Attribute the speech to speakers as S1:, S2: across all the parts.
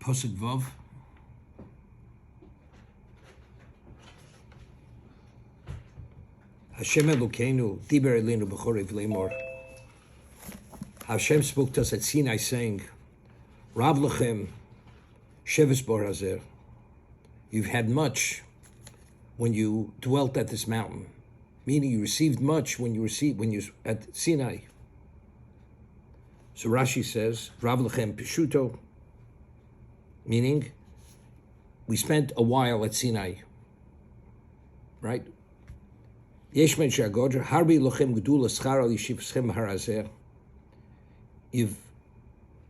S1: Pasuk Vav. Hashem Elokeinu diber elinu b'chorev lemor. Hashem spoke to us at Sinai saying, Rav lechem sheves bar hazer. You've had much when you dwelt at this mountain. Meaning you received much when you at Sinai. So Rashi says, Rav lechem pishuto, meaning we spent a while at Sinai. Right? Yesh men she'agodr, harbi lochem gedula schar al yishivschem harazer. You've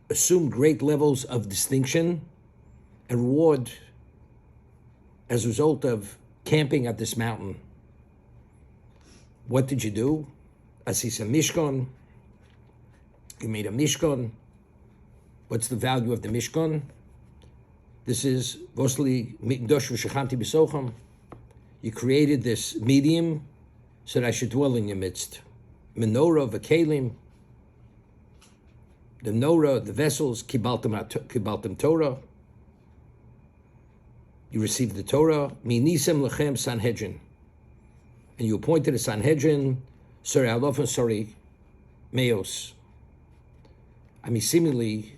S1: assumed great levels of distinction and reward as a result of camping at this mountain. What did you do? Asisa mishkan. You made a mishkan. What's the value of the mishkan? This is mostly mikdosh v'shechanti b'socham. You created this medium so that I should dwell in your midst. Menorah v'kelim. The menorah, the vessels, kibaltem Torah. You received the Torah. Minisem lechem Sanhedrin. And you appointed a Sanhedrin, sorry, alof and sorry, meos. I mean, seemingly,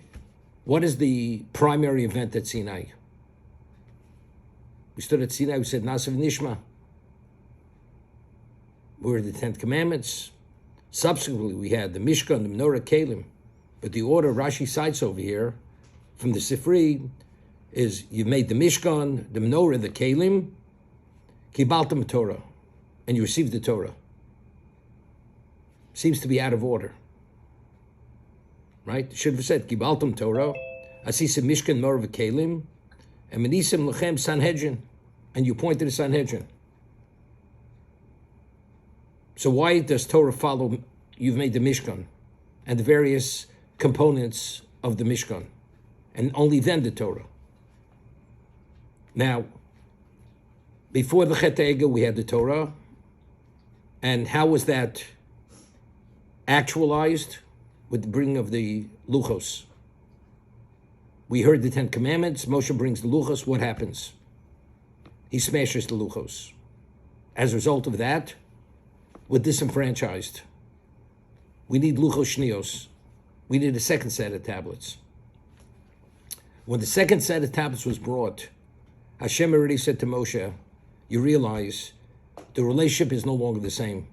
S1: what is the primary event at Sinai? We stood at Sinai, we said, Nasav Nishma. We were the 10th Commandments. Subsequently, we had the Mishkan, the Menorah, Kalim. But the order Rashi cites over here from the Sifri is you made the Mishkan, the Menorah, the Kalim, Kibaltam Torah, and you received the Torah. Seems to be out of order. Right? Should have said Kibaltam Torah, Asisa Mishkan, Menorah, Kalim, and Menisim Lechem Sanhedrin, and you pointed to Sanhedrin. So why does Torah follow, you've made the Mishkan and the various components of the Mishkan, and only then the Torah? Now, before the Chet HaEgel, we had the Torah, and how was that actualized? With the bringing of the Luchos. We heard the 10 Commandments, Moshe brings the Luchos, what happens? He smashes the Luchos. As a result of that, we're disenfranchised. We need Luchos Shnios. We need a second set of tablets. When the second set of tablets was brought, Hashem already said to Moshe, you realize the relationship is no longer the same.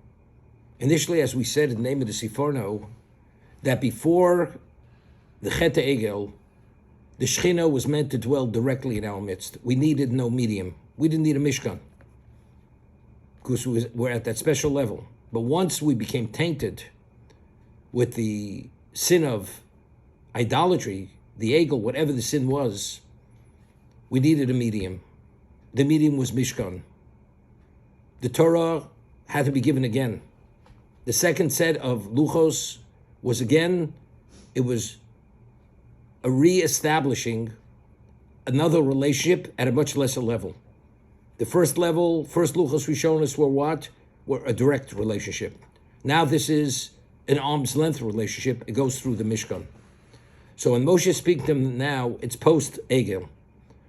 S1: Initially, as we said in the name of the Siforno, that before the Chet HaEgel, the Shechina was meant to dwell directly in our midst. We needed no medium. We didn't need a Mishkan because we're at that special level. But once we became tainted with the sin of idolatry, the Egel, whatever the sin was, we needed a medium. The medium was Mishkan. The Torah had to be given again. The second set of Luchos was again, it was a re-establishing another relationship at a much lesser level. The first level, first Luchos we shown us were what? Were a direct relationship. Now this is an arm's length relationship. It goes through the Mishkan. So when Moshe speaks to them now, it's post-Egel.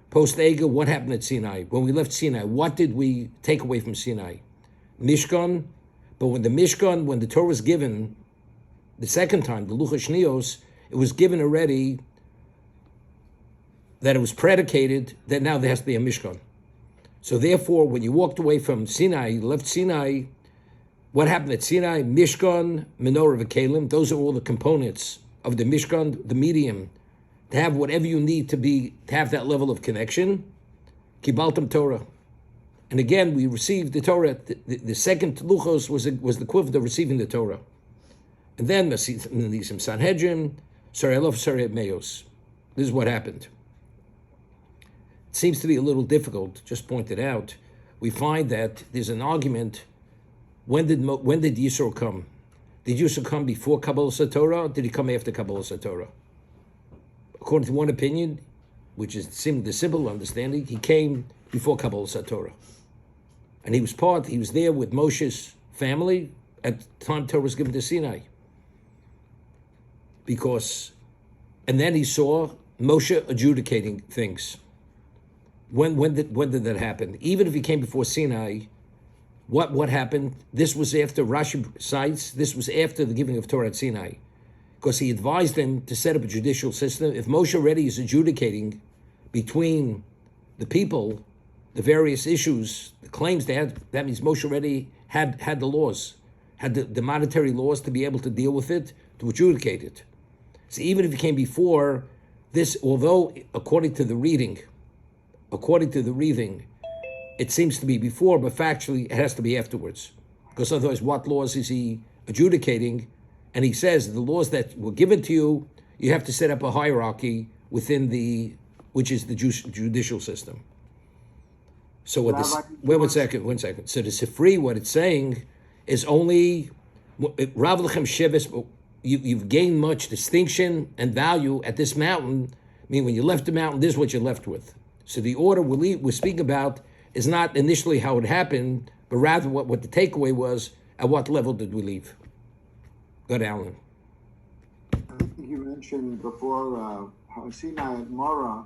S1: Post-Egel, what happened at Sinai? When we left Sinai, what did we take away from Sinai? Mishkan. But when the Torah was given, the second time, the Luchos Shnios, it was given already that it was predicated that now there has to be a Mishkan. So therefore, when you walked away from Sinai, you left Sinai, what happened at Sinai? Mishkan, Menorah, V'Kelim, those are all the components of the Mishkan, the medium, to have whatever you need to have that level of connection. Kibaltam Torah. And again, we received the Torah. The second Luchos was the equivalent of receiving the Torah. And then Nisim Sanhedrin, Sarei Sarei Meos. This is what happened. It seems to be a little difficult, just pointed out. We find that there's an argument, when did Yisro come? Did Yisro come before Kabbalas HaTorah, or did he come after Kabbalas HaTorah? According to one opinion, which is the simple understanding, he came before Kabbalas HaTorah. And he was there with Moshe's family at the time Torah was given to Sinai. And then he saw Moshe adjudicating things. When did that happen? Even if he came before Sinai, what happened? This was after Rashi cites. This was after the giving of Torah at Sinai, because he advised them to set up a judicial system. If Moshe already is adjudicating between the people, the various issues, the claims they had, that means Moshe already had the laws, had the monetary laws to be able to deal with it, to adjudicate it. So even if it came before this, although according to the reading, it seems to be before, but factually it has to be afterwards. Because otherwise, what laws is he adjudicating? And he says the laws that were given to you, you have to set up a hierarchy within which is the judicial system. So what this? Wait one second. So the Sifri, what it's saying is only Rav Lechem Sheves. You've gained much distinction and value at this mountain. I mean, when you left the mountain, this is what you're left with. So the order we're speaking about is not initially how it happened, but rather what the takeaway was. At what level did we leave? Go ahead, Alan.
S2: I think you mentioned before Sinai and Mara.